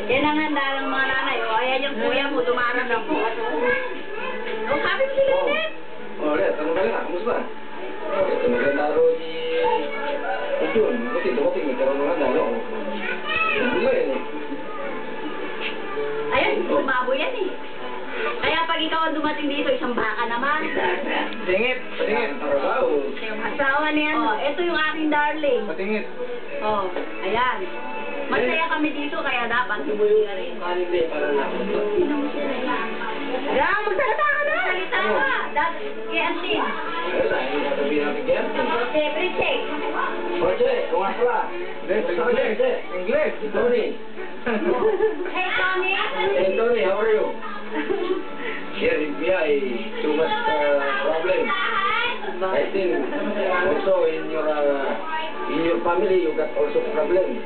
Yan ang handa ng mga nanay. O, ayan yung kuya mo, dumarang na po. O, sabi mo sila ulit. Oh, lihat, ano ba na? Kamusta? Ito, maganda ro si... Yun, kasi dumating, nagkaroon ng handa, no? Bula yan eh. Ayan, puro baboy yan eh. Kaya pag ikaw ang dumating dito, isang baka naman. Patingit, patingit. Trabaho. Yung asawa niyan. Oh, ito yung aking darling. Patingit. Oh, ayan. Masaya kami dito, kaya dapat tumuloy ka rin. Hindi, parang Yan, magsalita ka na! Magsalita ka! Kay Antin. wala, hindi sasabihin natin kaya. Every check. Oye, kung nga pala. English, Tony. Hey, Tommy. Hey, Tony, how are you? Here in PI, too much problem. I think also in your family you got also problem.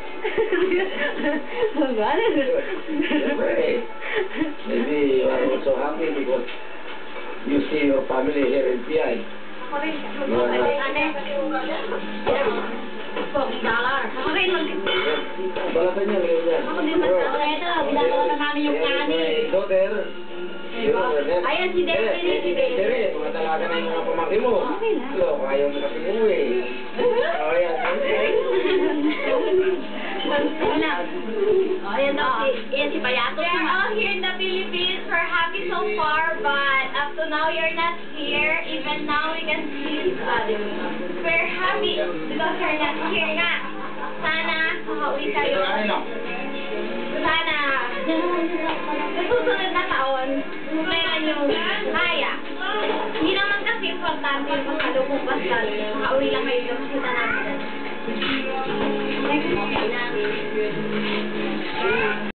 Maybe you are also happy because you see your family here in PI. Balatan niya, ganyan. Ginagawa na namin yung kanin. Daughter. Ayan si Desiree, si Desiree. Desiree, mga talaga na yung mga pamangkin mo. So, ayaw mo kasi mo eh. Ayan. Ayan daw, ayan si Payato. We're all here in the Philippines. We're happy so far, but up to now you're not here. Even now we can see we're happy because you're not here nga. Sana makauwi kayo. Sana sa susunod na taon, meron yung kaya. Hindi naman kasi importante yung pagkalubog basta makauwi lang kayo yung makita namin.